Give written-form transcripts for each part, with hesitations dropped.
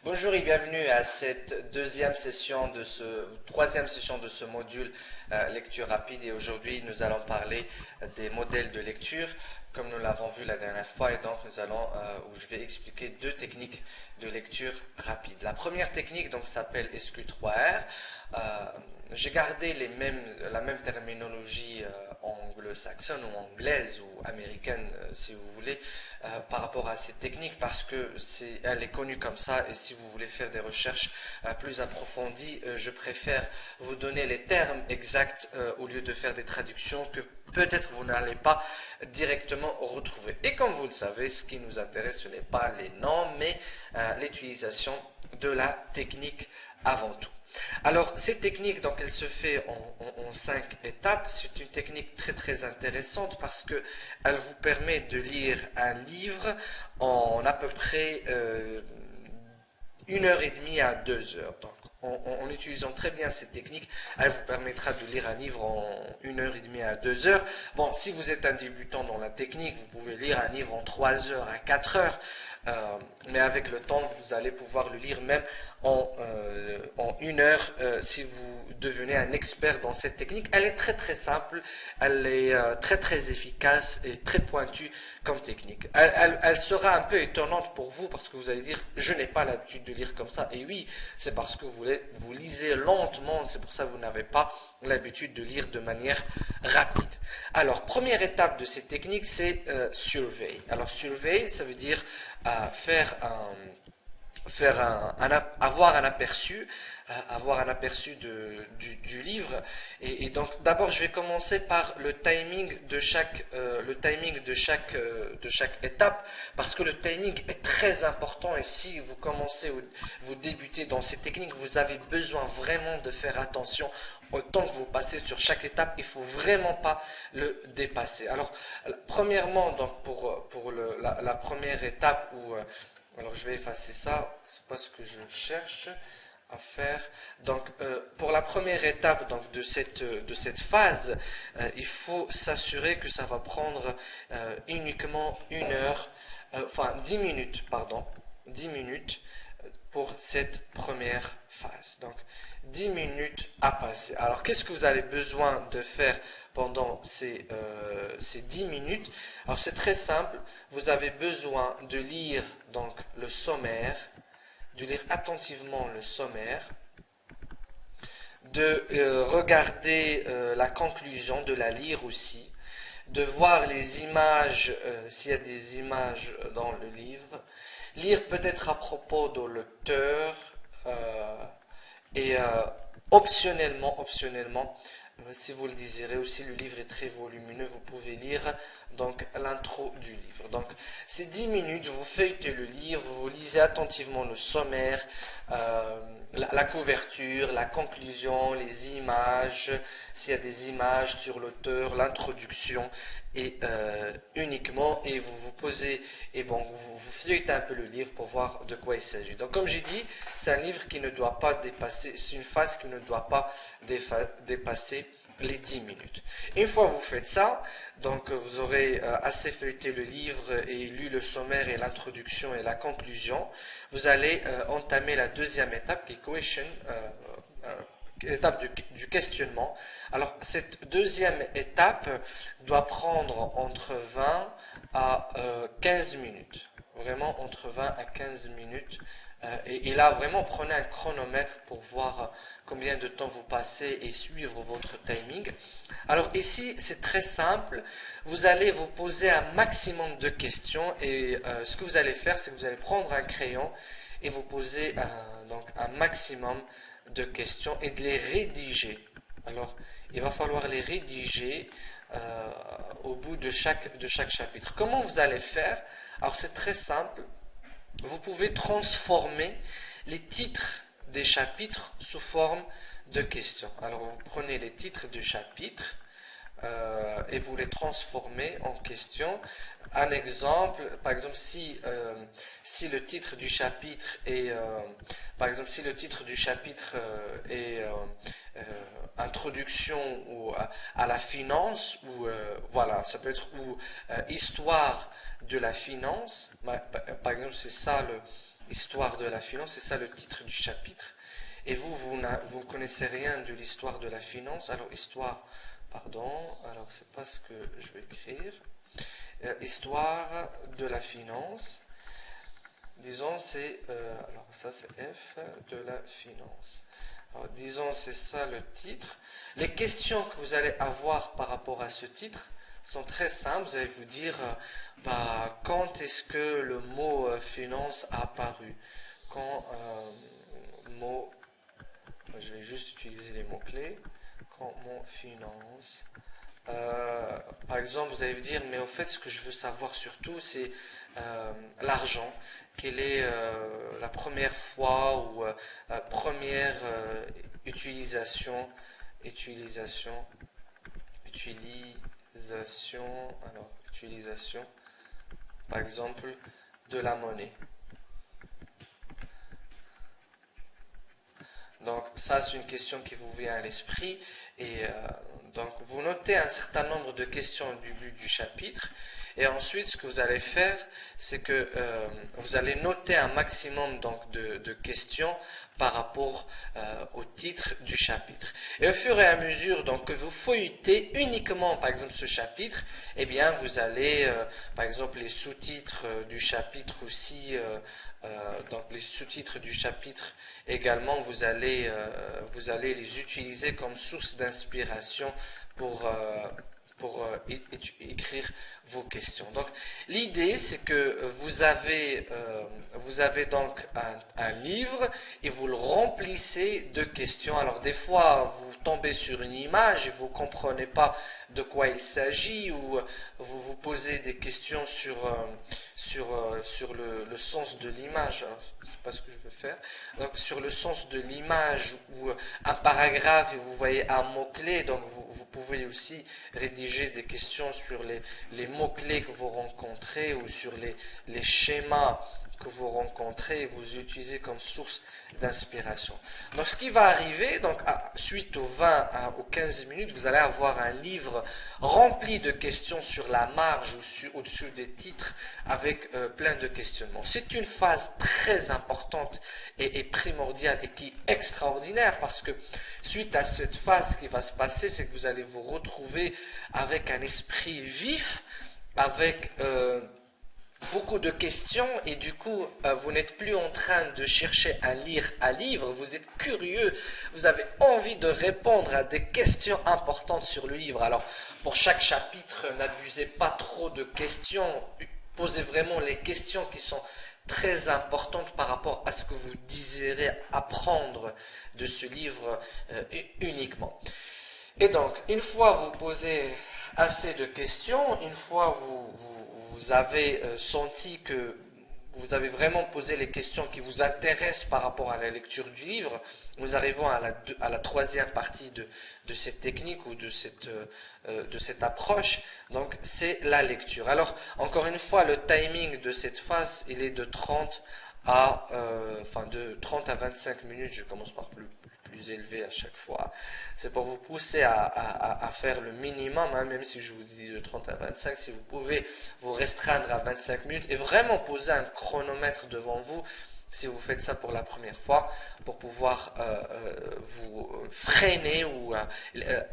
Bonjour et bienvenue à cette troisième session de ce module lecture rapide. Et aujourd'hui, nous allons parler des modèles de lecture, comme nous l'avons vu la dernière fois. Et donc, où je vais expliquer deux techniques de lecture rapide. La première technique donc s'appelle SQ3R. J'ai gardé la même terminologie anglo-saxonne ou anglaise ou américaine, si vous voulez, par rapport à cette technique parce que elle est connue comme ça. Et si vous voulez faire des recherches plus approfondies, je préfère vous donner les termes exacts au lieu de faire des traductions que peut-être vous n'allez pas directement retrouver. Et comme vous le savez, ce qui nous intéresse, ce n'est pas les noms, mais l'utilisation de la technique avant tout. Alors, cette technique, donc, elle se fait en 5 étapes. C'est une technique très très intéressante parce que elle vous permet de lire un livre en à peu près 1 heure et demie à 2 heures. Donc, en utilisant très bien cette technique, elle vous permettra de lire un livre en 1 heure et demie à 2 heures. Bon, si vous êtes un débutant dans la technique, vous pouvez lire un livre en 3 heures à 4 heures. Mais avec le temps, vous allez pouvoir le lire même en 1 heure si vous devenez un expert dans cette technique. Elle est très très simple, elle est très très efficace et très pointue comme technique. Elle sera un peu étonnante pour vous parce que vous allez dire je n'ai pas l'habitude de lire comme ça. Et oui, c'est parce que vous lisez lentement, c'est pour ça que vous n'avez pas l'habitude de lire de manière rapide. Alors, première étape de cette technique, c'est survey. Alors, survey, ça veut dire avoir un aperçu du livre. Et donc, d'abord, je vais commencer par le timing de chaque étape, parce que le timing est très important. Et si vous commencez ou vous débutez dans ces techniques, vous avez besoin vraiment de faire attention au temps que vous passez sur chaque étape. Il ne faut vraiment pas le dépasser. Alors, premièrement, donc pour la première étape où alors je vais effacer ça, c'est pas ce que je cherche à faire. Donc pour la première étape donc, de cette phase, il faut s'assurer que ça va prendre uniquement 1 heure, enfin 10 minutes, pardon, 10 minutes pour cette première phase. Donc 10 minutes à passer. Alors qu'est-ce que vous avez besoin de faire pendant ces 10 minutes? Alors c'est très simple, vous avez besoin de lire donc le sommaire, de lire attentivement le sommaire, de regarder la conclusion, de la lire aussi, de voir les images, s'il y a des images dans le livre, lire peut-être à propos de l'auteur, et optionnellement, si vous le désirez aussi, le livre est très volumineux, vous pouvez lire donc l'intro du livre. Donc ces 10 minutes, vous feuilletez le livre, vous lisez attentivement le sommaire, la couverture, la conclusion, les images, s'il y a des images sur l'auteur, l'introduction, et uniquement, et vous vous posez, et bon, vous feuilletez un peu le livre pour voir de quoi il s'agit. Donc comme j'ai dit, c'est un livre qui ne doit pas dépasser, c'est une phase qui ne doit pas dépasser les 10 minutes. Une fois que vous faites ça, donc vous aurez assez feuilleté le livre et lu le sommaire et l'introduction et la conclusion, vous allez entamer la deuxième étape qui est l'étape du questionnement. Alors cette deuxième étape doit prendre entre 20 à 15 minutes. Vraiment entre 20 à 15 minutes. Et là, vraiment, prenez un chronomètre pour voir combien de temps vous passez et suivre votre timing. Alors ici, c'est très simple. Vous allez vous poser un maximum de questions et ce que vous allez faire, c'est que vous allez prendre un crayon et vous poser donc un maximum de questions et de les rédiger. Alors, il va falloir les rédiger au bout de chaque chapitre. Comment vous allez faire? Alors, c'est très simple. Vous pouvez transformer les titres des chapitres sous forme de questions. Alors vous prenez les titres du chapitre et vous les transformez en questions. Un exemple, par exemple, si le titre du chapitre est, introduction ou à la finance, ou voilà, ça peut être ou histoire de la finance. Par exemple, c'est ça Histoire de la finance, c'est ça le titre du chapitre. Et vous ne connaissez rien de l'histoire de la finance. Alors, histoire, pardon, alors c'est pas ce que je vais écrire. Histoire de la finance. Disons, c'est, alors ça c'est F, de la finance. Alors, disons, c'est ça le titre. Les questions que vous allez avoir par rapport à ce titre sont très simples. Vous allez vous dire, quand est-ce que le mot finance a apparu? Quand mot, je vais juste utiliser les mots-clés. Quand mot finance. Par exemple, vous allez vous dire, mais au fait, ce que je veux savoir surtout, c'est l'argent. Quelle est la première fois ou première utilisation, par exemple, de la monnaie. Donc ça, c'est une question qui vous vient à l'esprit. Et donc vous notez un certain nombre de questions du but du chapitre. Et ensuite, ce que vous allez faire, c'est que vous allez noter un maximum donc, de questions par rapport au titre du chapitre. Et au fur et à mesure donc, que vous feuilletez uniquement, par exemple, ce chapitre, eh bien, vous allez, par exemple, les sous-titres du chapitre aussi, donc les sous-titres du chapitre également, vous allez les utiliser comme source d'inspiration pour écrire vos questions. Donc, l'idée, c'est que vous avez donc un livre et vous le remplissez de questions. Alors, des fois, vous tombez sur une image et vous ne comprenez pas de quoi il s'agit, ou vous vous posez des questions sur le sens de l'image. C'est pas ce que je veux faire. Donc, sur le sens de l'image ou un paragraphe et vous voyez un mot-clé, donc vous pouvez aussi rédiger des questions sur les mots-clés que vous rencontrez ou sur les schémas que vous rencontrez et vous utilisez comme source d'inspiration. Donc ce qui va arriver, donc suite aux 20 aux 15 minutes, vous allez avoir un livre rempli de questions sur la marge ou au-dessus des titres avec plein de questionnements. C'est une phase très importante et primordiale et qui est extraordinaire parce que suite à cette phase, ce qui va se passer, c'est que vous allez vous retrouver avec un esprit vif, avec beaucoup de questions et du coup vous n'êtes plus en train de chercher à lire un livre, vous êtes curieux, vous avez envie de répondre à des questions importantes sur le livre. Alors pour chaque chapitre, n'abusez pas trop de questions, posez vraiment les questions qui sont très importantes par rapport à ce que vous désirez apprendre de ce livre uniquement. Et donc, une fois vous posez assez de questions, une fois vous avez senti que vous avez vraiment posé les questions qui vous intéressent par rapport à la lecture du livre, nous arrivons à la troisième partie de cette technique ou de cette approche, donc c'est la lecture. Alors, encore une fois, le timing de cette phase, il est de 30 à 25 minutes, je commence par plus élevé à chaque fois. C'est pour vous pousser à faire le minimum, hein, même si je vous dis de 30 à 25, si vous pouvez vous restreindre à 25 minutes et vraiment poser un chronomètre devant vous, si vous faites ça pour la première fois, pour pouvoir vous freiner ou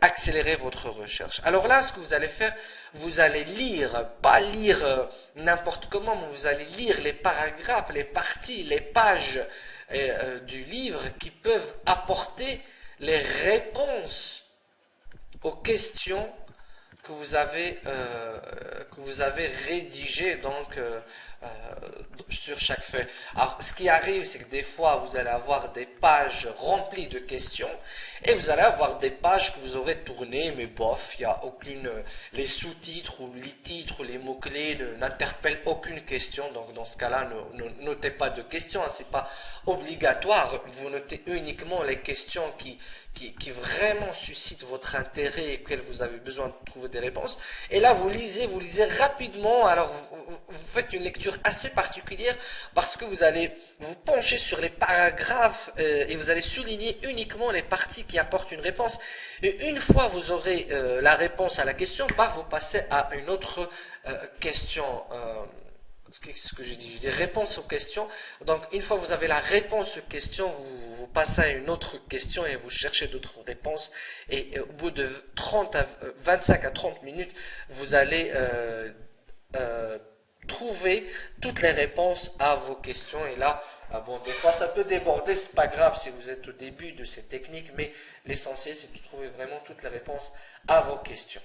accélérer votre recherche. Alors là, ce que vous allez faire, vous allez lire, pas lire n'importe comment, mais vous allez lire les paragraphes, les parties, les pages du livre qui peuvent apporter les réponses aux questions que vous avez rédigées donc sur chaque feuille. Alors, ce qui arrive, c'est que des fois, vous allez avoir des pages remplies de questions et vous allez avoir des pages que vous aurez tournées, mais bof, il n'y a aucune, les sous-titres ou les titres ou les mots-clés n'interpellent aucune question. Donc, dans ce cas-là, ne notez pas de questions, hein, c'est pas obligatoire. Vous notez uniquement les questions qui vraiment suscitent votre intérêt et auxquelles vous avez besoin de trouver des réponses. Et là, vous lisez rapidement. Alors, vous faites une lecture assez particulière parce que vous allez vous pencher sur les paragraphes et vous allez souligner uniquement les parties qui apportent une réponse. Et une fois vous aurez la réponse à la question, vous passez à une autre question qu'est-ce que j'ai dit? J'ai dit réponse aux questions. Donc, une fois que vous avez la réponse aux questions, vous passez à une autre question et vous cherchez d'autres réponses. Et au bout de 25 à 30 minutes, vous allez trouver toutes les réponses à vos questions. Et là, ah bon, des fois ça peut déborder, c'est pas grave si vous êtes au début de cette technique, mais l'essentiel c'est de trouver vraiment toutes les réponses à vos questions.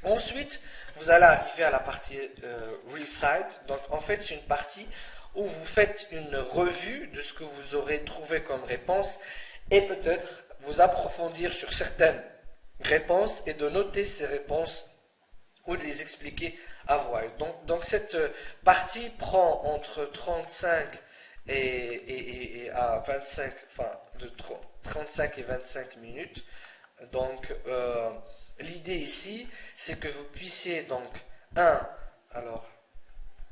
Ensuite, vous allez arriver à la partie Recite. Donc, en fait, c'est une partie où vous faites une revue de ce que vous aurez trouvé comme réponse et peut-être vous approfondir sur certaines réponses et de noter ces réponses ou de les expliquer à voix haute. Donc cette partie prend entre 35 et à 25, enfin de 35 et 25 minutes. Donc l'idée ici, c'est que vous puissiez donc alors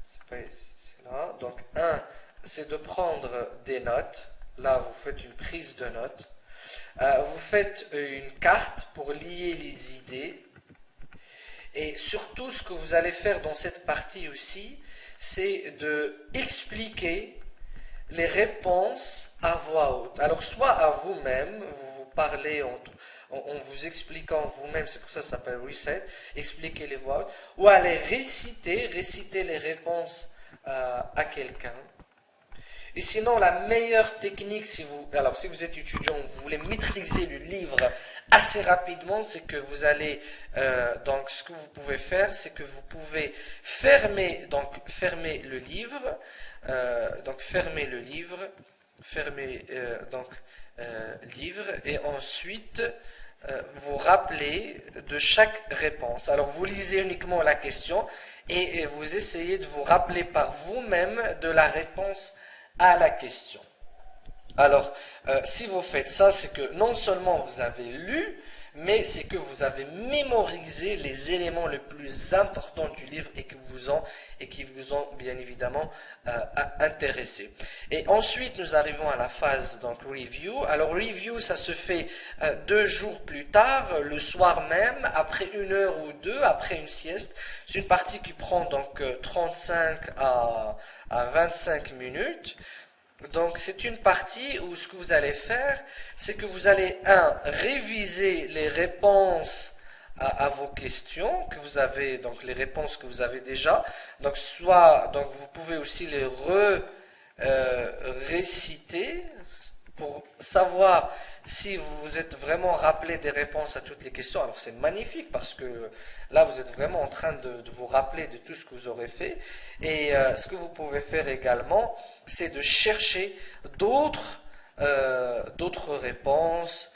c'est là, donc c'est de prendre des notes. Là, vous faites une prise de notes. Vous faites une carte pour lier les idées. Et surtout, ce que vous allez faire dans cette partie aussi, c'est de expliquer les réponses à voix haute. Alors, soit à vous-même, vous vous parlez en vous expliquant vous-même, c'est pour ça que ça s'appelle reset, expliquer les voix haute, ou à les réciter les réponses à quelqu'un. Et sinon, la meilleure technique, si vous êtes étudiant, vous voulez maîtriser le livre assez rapidement, c'est que vous allez, donc ce que vous pouvez faire, c'est que vous pouvez fermer le livre, livre, et ensuite vous rappeler de chaque réponse. Alors vous lisez uniquement la question et vous essayez de vous rappeler par vous-même de la réponse à la question. Alors, si vous faites ça, c'est que non seulement vous avez lu, mais c'est que vous avez mémorisé les éléments les plus importants du livre et qui vous ont bien évidemment intéressé. Et ensuite, nous arrivons à la phase donc review. Alors, review, ça se fait 2 jours plus tard, le soir même, après 1 heure ou 2, après une sieste. C'est une partie qui prend donc 35 à 25 minutes. Donc c'est une partie où ce que vous allez faire, c'est que vous allez réviser les réponses à vos questions que vous avez, donc les réponses que vous avez déjà. Donc vous pouvez aussi les réciter pour savoir si vous vous êtes vraiment rappelé des réponses à toutes les questions. Alors c'est magnifique parce que là vous êtes vraiment en train de vous rappeler de tout ce que vous aurez fait. Et ce que vous pouvez faire également, c'est de chercher d'autres réponses,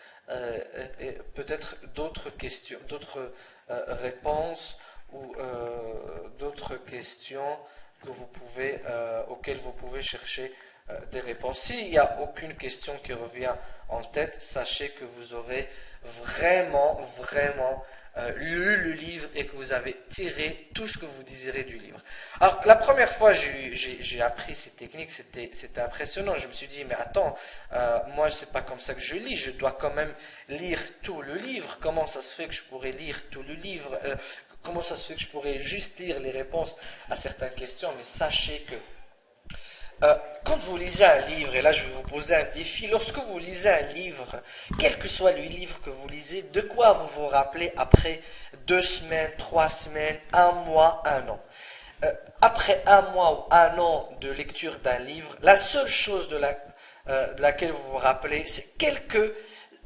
et peut-être d'autres questions, d'autres réponses ou d'autres questions que auxquelles vous pouvez chercher des réponses. S'il n'y a aucune question qui revient en tête, sachez que vous aurez vraiment lu le livre et que vous avez tiré tout ce que vous désirez du livre. Alors, la première fois j'ai appris ces techniques, c'était impressionnant. Je me suis dit, mais attends, moi, c'est pas comme ça que je lis. Je dois quand même lire tout le livre. Comment ça se fait que je pourrais lire tout le livre Comment ça se fait que je pourrais juste lire les réponses à certaines questions? Mais sachez que quand vous lisez un livre, et là je vais vous poser un défi, lorsque vous lisez un livre, quel que soit le livre que vous lisez, de quoi vous vous rappelez après 2 semaines, 3 semaines, 1 mois, 1 an? Après 1 mois ou 1 an de lecture d'un livre, la seule chose de laquelle vous vous rappelez, c'est quelques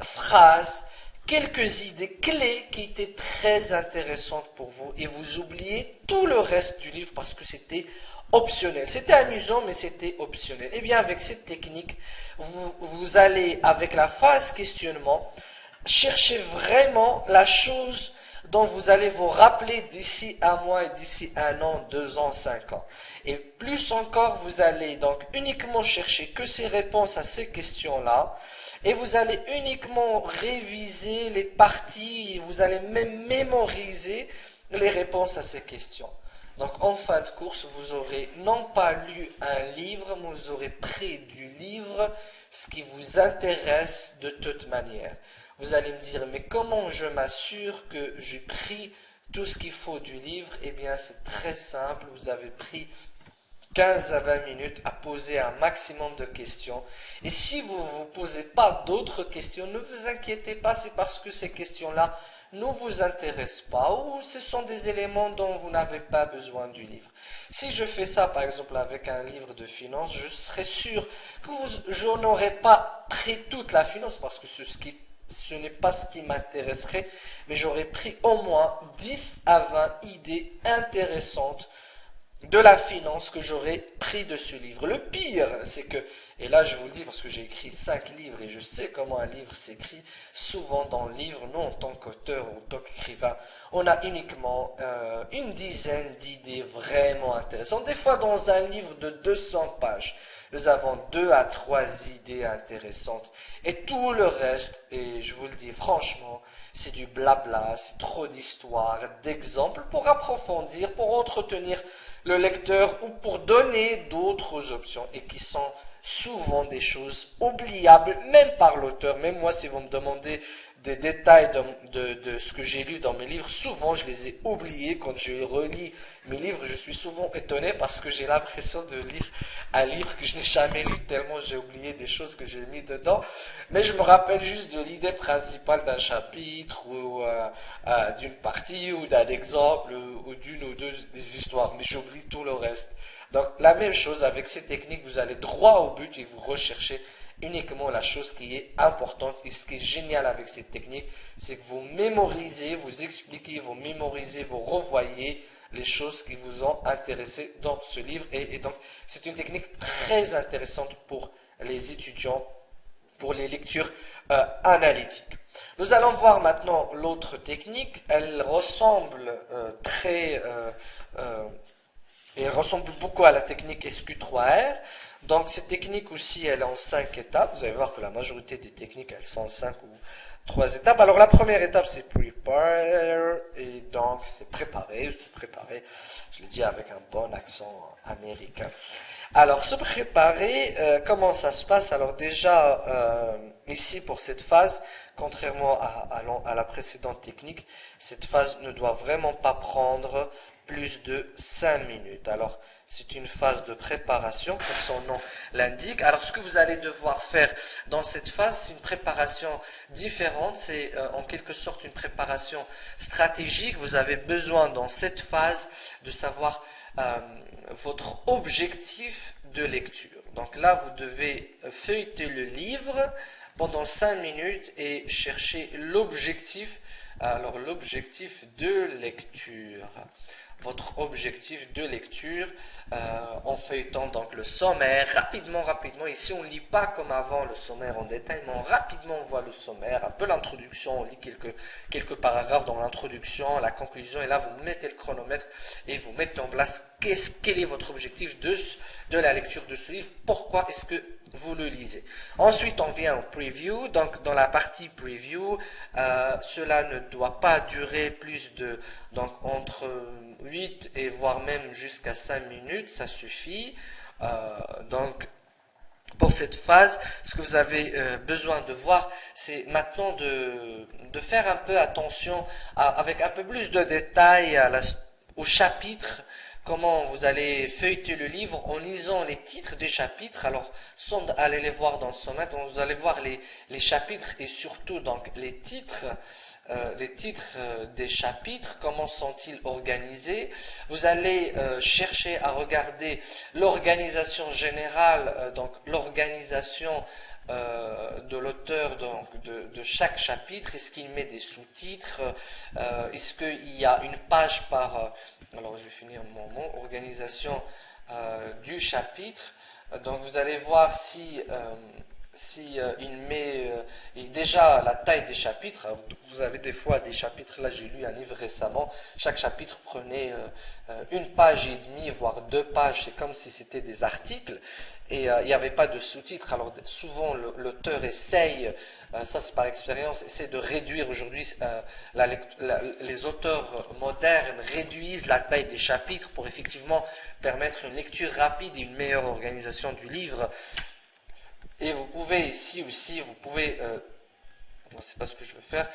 phrases, quelques idées clés qui étaient très intéressantes pour vous, et vous oubliez tout le reste du livre parce que c'était optionnel. C'était amusant, mais c'était optionnel. Et bien, avec cette technique, vous allez, avec la phase questionnement, chercher vraiment la chose dont vous allez vous rappeler d'ici 1 mois et d'ici 1 an, 2 ans, 5 ans. Et plus encore, vous allez donc uniquement chercher que ces réponses à ces questions-là, et vous allez uniquement réviser les parties, vous allez même mémoriser les réponses à ces questions. Donc en fin de course, vous aurez non pas lu un livre, mais vous aurez pris du livre ce qui vous intéresse de toute manière. Vous allez me dire, mais comment je m'assure que j'ai pris tout ce qu'il faut du livre? Eh bien, c'est très simple, vous avez pris 15 à 20 minutes à poser un maximum de questions. Et si vous ne vous posez pas d'autres questions, ne vous inquiétez pas, c'est parce que ces questions-là ne vous intéressent pas ou ce sont des éléments dont vous n'avez pas besoin du livre. Si je fais ça, par exemple, avec un livre de finance, je serai sûr que je n'aurai pas pris toute la finance parce que ce n'est pas ce qui m'intéresserait, mais j'aurais pris au moins 10 à 20 idées intéressantes de la finance que j'aurais pris de ce livre. Le pire, c'est que, et là je vous le dis parce que j'ai écrit 5 livres et je sais comment un livre s'écrit, souvent dans le livre, nous en tant qu'auteur ou en tant qu'écrivain, on a uniquement une dizaine d'idées vraiment intéressantes. Des fois dans un livre de 200 pages, nous avons 2 à 3 idées intéressantes. Et tout le reste, et je vous le dis franchement, c'est du blabla, c'est trop d'histoires, d'exemples pour approfondir, pour entretenir le lecteur ou pour donner d'autres options et qui sont souvent des choses oubliables, même par l'auteur. Même moi, si vous me demandez des détails de ce que j'ai lu dans mes livres, souvent je les ai oubliés. Quand je relis mes livres, je suis souvent étonné parce que j'ai l'impression de lire un livre que je n'ai jamais lu tellement j'ai oublié des choses que j'ai mis dedans. Mais je me rappelle juste de l'idée principale d'un chapitre ou d'une partie ou d'un exemple ou d'une ou deux des histoires, mais j'oublie tout le reste. Donc la même chose avec ces techniques, vous allez droit au but et vous recherchez uniquement la chose qui est importante. Et ce qui est génial avec ces techniques, c'est que vous mémorisez, vous expliquez, vous mémorisez, vous revoyez les choses qui vous ont intéressé dans ce livre. Et donc c'est une technique très intéressante pour les étudiants, pour les lectures analytiques. Nous allons voir maintenant l'autre technique. Elle ressemble elle ressemble beaucoup à la technique SQ3R. Donc cette technique aussi, elle est en 5 étapes. Vous allez voir que la majorité des techniques, elles sont en 5 ou 3 étapes. Alors la première étape, c'est prepare, et donc c'est préparer, se préparer. Je le dis avec un bon accent américain. Alors se préparer, comment ça se passe? Alors déjà, ici pour cette phase, contrairement à la précédente technique, cette phase ne doit vraiment pas prendre plus de 5 minutes. Alors, c'est une phase de préparation, comme son nom l'indique. Alors, ce que vous allez devoir faire dans cette phase, c'est une préparation différente. C'est en quelque sorte une préparation stratégique. Vous avez besoin dans cette phase de savoir votre objectif de lecture. Donc là, vous devez feuilleter le livre pendant 5 minutes et chercher l'objectif. Alors, l'objectif de lecture. Votre objectif de lecture en feuilletant donc le sommaire, rapidement, ici on ne lit pas comme avant le sommaire en détail, mais rapidement on voit le sommaire, un peu l'introduction, on lit quelques paragraphes dans l'introduction, la conclusion, et là vous mettez le chronomètre et vous mettez en place quel est votre objectif de la lecture de ce livre, pourquoi est-ce que vous le lisez. Ensuite, on vient au preview. Donc, dans la partie preview, cela ne doit pas durer plus de, donc, entre 8 et voire même jusqu'à 5 minutes, ça suffit. Donc, pour cette phase, ce que vous avez besoin de voir, c'est maintenant de faire un peu attention avec un peu plus de détails au chapitre. Comment vous allez feuilleter le livre en lisant les titres des chapitres. Alors, sans aller les voir dans le sommaire, donc vous allez voir les chapitres et surtout donc les titres des chapitres, comment sont-ils organisés. Vous allez chercher à regarder l'organisation générale, donc l'organisation de l'auteur de chaque chapitre. Est-ce qu'il met des sous-titres, est-ce qu'il y a une page par alors je vais finir mon mot, organisation du chapitre. Donc vous allez voir si il met déjà la taille des chapitres. Alors, vous avez des fois des chapitres, là j'ai lu un livre récemment, chaque chapitre prenait une page et demie, voire 2 pages, c'est comme si c'était des articles, et il n'y avait pas de sous-titres. Alors souvent l'auteur essaye, ça c'est par expérience, essaie de réduire aujourd'hui, les auteurs modernes réduisent la taille des chapitres pour effectivement permettre une lecture rapide et une meilleure organisation du livre. Et vous pouvez ici aussi, vous pouvez c'est pas ce que je veux faire.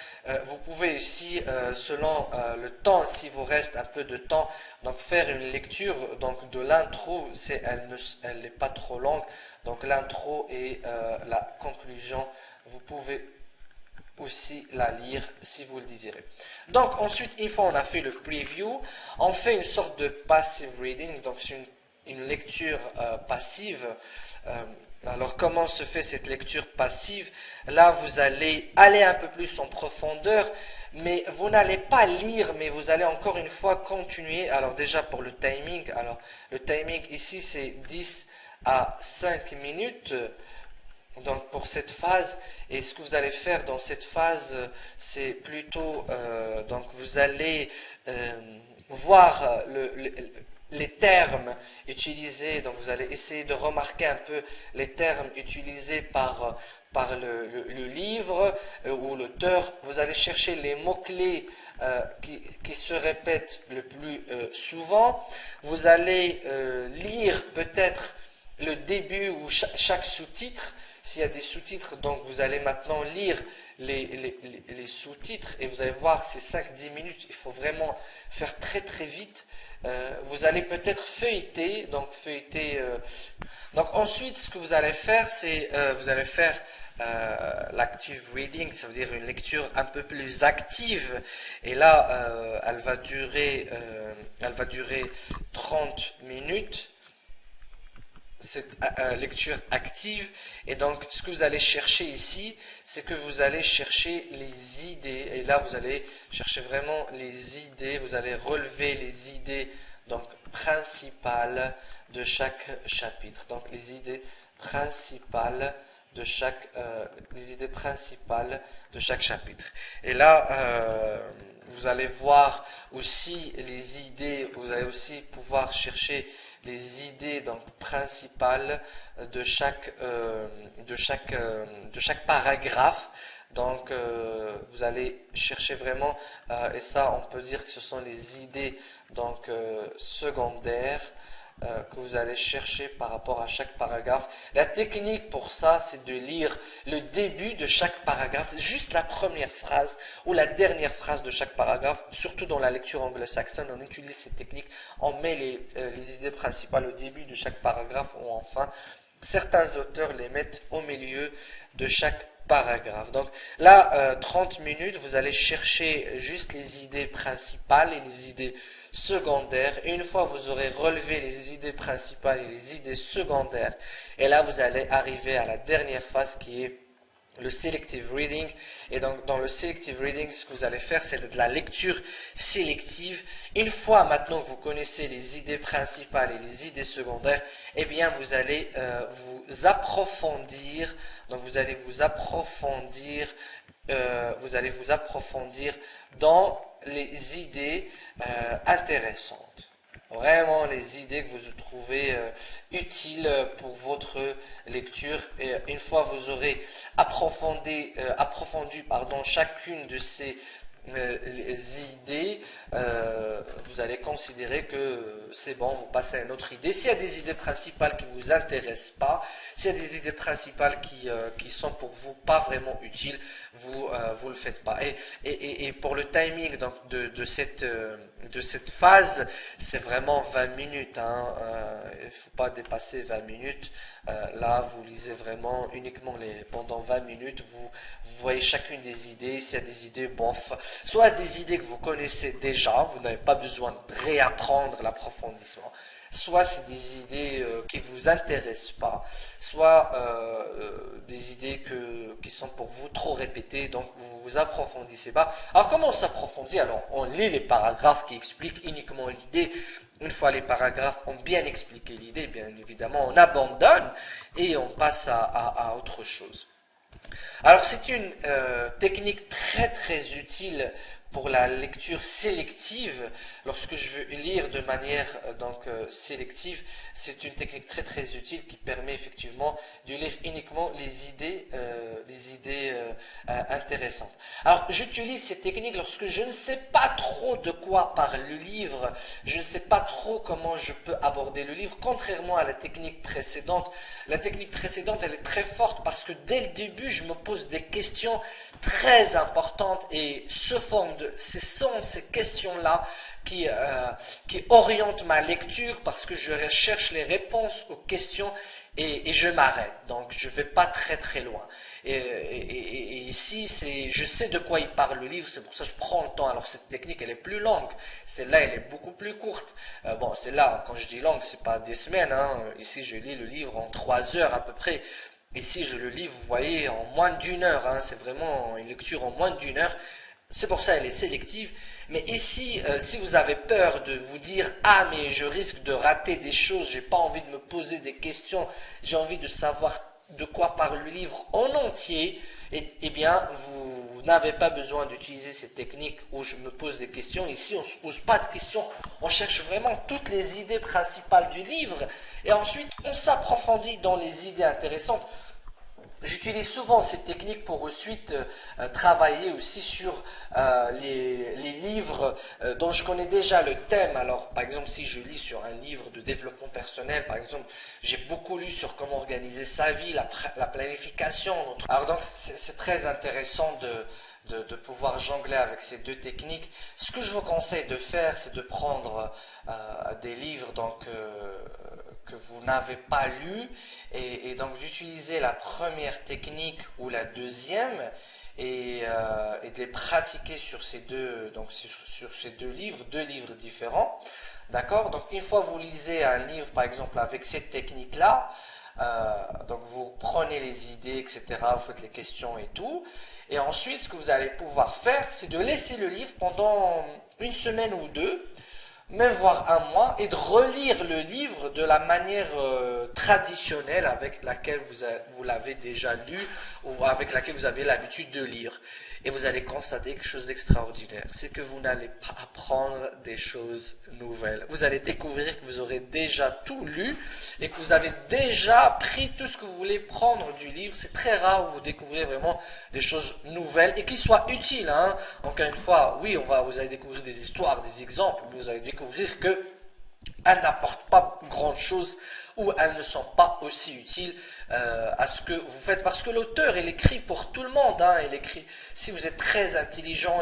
Vous pouvez aussi, selon le temps, s'il vous reste un peu de temps, donc faire une lecture donc de l'intro. Elle n'est pas trop longue. Donc l'intro et la conclusion, vous pouvez aussi la lire si vous le désirez. Donc ensuite, une fois on a fait le preview, on fait une sorte de passive reading, donc c'est une lecture passive. Alors comment se fait cette lecture passive? Là vous allez aller un peu plus en profondeur, mais vous n'allez pas lire, mais vous allez encore une fois continuer. Alors déjà pour le timing, alors le timing ici c'est 10 à 5 minutes. Donc pour cette phase, et ce que vous allez faire dans cette phase, c'est plutôt, donc vous allez voir les termes utilisés, donc vous allez essayer de remarquer un peu les termes utilisés par le livre ou l'auteur. Vous allez chercher les mots-clés qui se répètent le plus souvent. Vous allez lire peut-être le début ou chaque sous-titre. S'il y a des sous-titres, donc vous allez maintenant lire les sous-titres et vous allez voir ces 5-10 minutes, il faut vraiment faire très très vite. Vous allez peut-être feuilleter, donc ensuite ce que vous allez faire, c'est vous allez faire l'active reading, ça veut dire une lecture un peu plus active, et là elle va durer 30 minutes. Cette lecture active, et donc ce que vous allez chercher ici, c'est que vous allez chercher les idées, et là vous allez chercher vraiment les idées, vous allez relever les idées donc principales de chaque chapitre, donc les idées principales de chaque chapitre. Et là vous allez voir aussi les idées, vous allez aussi pouvoir chercher les idées donc principales de chaque paragraphe. Donc vous allez chercher vraiment, et ça on peut dire que ce sont les idées donc secondaires que vous allez chercher par rapport à chaque paragraphe. La technique pour ça, c'est de lire le début de chaque paragraphe, juste la première phrase ou la dernière phrase de chaque paragraphe. Surtout dans la lecture anglo-saxonne, on utilise cette technique, on met les idées principales au début de chaque paragraphe ou enfin. Certains auteurs les mettent au milieu de chaque paragraphe. Donc là, 30 minutes, vous allez chercher juste les idées principales et les idées secondaires. Et une fois vous aurez relevé les idées principales et les idées secondaires, et là vous allez arriver à la dernière phase qui est le selective reading. Et donc dans le selective reading, ce que vous allez faire, c'est de la lecture sélective. Une fois maintenant que vous connaissez les idées principales et les idées secondaires, eh bien vous allez vous approfondir. Donc vous allez vous approfondir dans les idées intéressantes. Vraiment les idées que vous trouvez utiles pour votre lecture. Et une fois vous aurez approfondi chacune de ces idées, vous allez considérer que c'est bon, vous passez à une autre idée. S'il y a des idées principales qui ne vous intéressent pas, s'il y a des idées principales qui sont pour vous pas vraiment utiles, vous le faites pas. Et pour le timing donc, de cette phase, c'est vraiment 20 minutes. Il ne faut pas dépasser 20 minutes. Là, vous lisez vraiment uniquement pendant 20 minutes. Vous voyez chacune des idées. S'il y a des idées, bof, soit des idées que vous connaissez déjà, vous n'avez pas besoin de réapprendre l'approfondissement. Soit c'est des idées qui ne vous intéressent pas, soit des idées qui sont pour vous trop répétées, donc vous vous approfondissez pas. Alors comment on s'approfondit? Alors on lit les paragraphes qui expliquent uniquement l'idée. Une fois les paragraphes ont bien expliqué l'idée, bien évidemment, on abandonne et on passe à autre chose. Alors c'est une technique très très utile pour la lecture sélective, lorsque je veux lire de manière sélective, c'est une technique très très utile qui permet effectivement de lire uniquement les idées intéressantes. Alors j'utilise ces techniques lorsque je ne sais pas trop de quoi parle le livre, je ne sais pas trop comment je peux aborder le livre, contrairement à la technique précédente. La technique précédente, elle est très forte parce que dès le début, je me pose des questions très importantes et ce sont ces questions-là qui orientent ma lecture parce que je recherche les réponses aux questions et je m'arrête. Donc je ne vais pas très très loin. Et ici, je sais de quoi il parle le livre, c'est pour ça que je prends le temps. Alors cette technique, elle est plus longue. Celle-là, elle est beaucoup plus courte. Bon, celle-là, quand je dis longue, c'est pas des semaines. Hein. Ici, je lis le livre en 3 heures à peu près. Ici, je le lis, vous voyez, en moins d'1 heure. Hein. C'est vraiment une lecture en moins d'1 heure. C'est pour ça qu'elle est sélective. Mais ici, si vous avez peur de vous dire « Ah, mais je risque de rater des choses, j'ai pas envie de me poser des questions, j'ai envie de savoir de quoi parle le livre en entier », eh bien, vous n'avez pas besoin d'utiliser cette technique où je me pose des questions. Ici, on ne se pose pas de questions, on cherche vraiment toutes les idées principales du livre et ensuite, on s'approfondit dans les idées intéressantes. J'utilise souvent ces techniques pour ensuite travailler aussi sur les livres dont je connais déjà le thème. Alors, par exemple, si je lis sur un livre de développement personnel, par exemple, j'ai beaucoup lu sur comment organiser sa vie, la planification. Alors donc, c'est très intéressant de pouvoir jongler avec ces deux techniques. Ce que je vous conseille de faire, c'est de prendre des livres que vous n'avez pas lus et donc d'utiliser la première technique ou la deuxième et de les pratiquer sur ces deux livres différents. D'accord? Donc une fois que vous lisez un livre par exemple avec cette technique-là, donc vous prenez les idées, etc., vous faites les questions et tout. Et ensuite, ce que vous allez pouvoir faire, c'est de laisser le livre pendant une semaine ou deux, même voire un mois, et de relire le livre de la manière traditionnelle avec laquelle vous l'avez déjà lu ou avec laquelle vous avez l'habitude de lire. Et vous allez constater quelque chose d'extraordinaire, c'est que vous n'allez pas apprendre des choses nouvelles. Vous allez découvrir que vous aurez déjà tout lu et que vous avez déjà pris tout ce que vous voulez prendre du livre. C'est très rare où vous découvrez vraiment des choses nouvelles et qui soient utiles. Hein. Encore une fois, oui, vous allez découvrir des histoires, des exemples, mais vous allez découvrir que elles n'apportent pas grand-chose ou elles ne sont pas aussi utiles à ce que vous faites. Parce que l'auteur, il écrit pour tout le monde. Hein, il écrit, si vous êtes très intelligent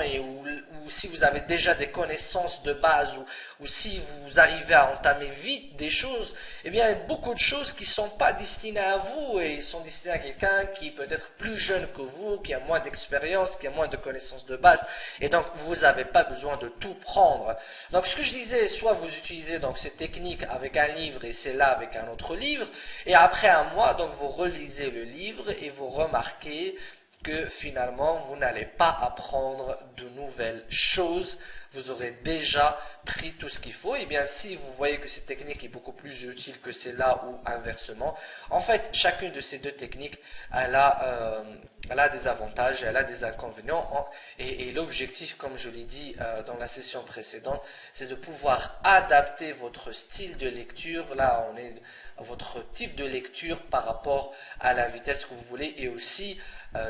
ou si vous avez déjà des connaissances de base ou si vous arrivez à entamer vite des choses, eh bien, il y a beaucoup de choses qui ne sont pas destinées à vous et ils sont destinées à quelqu'un qui est peut-être plus jeune que vous, qui a moins d'expérience, qui a moins de connaissances de base. Et donc, vous n'avez pas besoin de tout prendre. Donc, ce que je disais, soit vous utilisez donc cette technique avec un livre et c'est là avec un autre livre, et après un mois, donc vous relisez le livre et vous remarquez que finalement vous n'allez pas apprendre de nouvelles choses, vous aurez déjà pris tout ce qu'il faut. Et bien si vous voyez que cette technique est beaucoup plus utile que celle-là ou inversement, en fait chacune de ces deux techniques elle a des avantages et elle a des inconvénients et l'objectif, comme je l'ai dit dans la session précédente, c'est de pouvoir adapter votre style de lecture, là on est votre type de lecture par rapport à la vitesse que vous voulez et aussi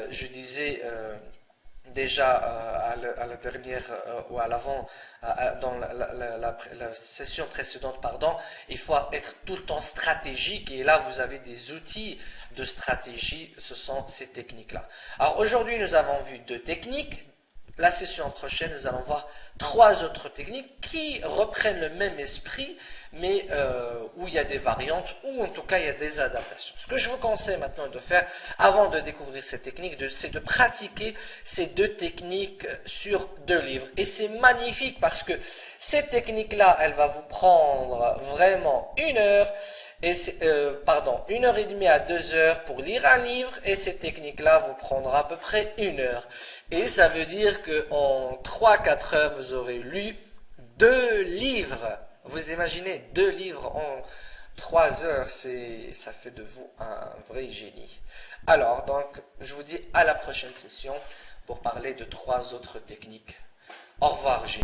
je disais déjà à la dernière ou à l'avant dans la session précédente, pardon, il faut être tout le temps stratégique et là vous avez des outils de stratégie, ce sont ces techniques-là. Alors aujourd'hui nous avons vu deux techniques. La session prochaine, nous allons voir 3 autres techniques qui reprennent le même esprit, mais où il y a des variantes, ou en tout cas il y a des adaptations. Ce que je vous conseille maintenant de faire, avant de découvrir ces techniques, c'est de pratiquer ces deux techniques sur 2 livres. Et c'est magnifique parce que cette technique-là, elle va vous prendre vraiment 1 heure, et 1h30 à 2 heures pour lire un livre, et cette technique-là vous prendra à peu près 1 heure. Et ça veut dire qu'en 3-4 heures, vous aurez lu 2 livres. Vous imaginez 2 livres en 3 heures, ça fait de vous un vrai génie. Alors, donc, je vous dis à la prochaine session pour parler de 3 autres techniques. Au revoir, Gilles.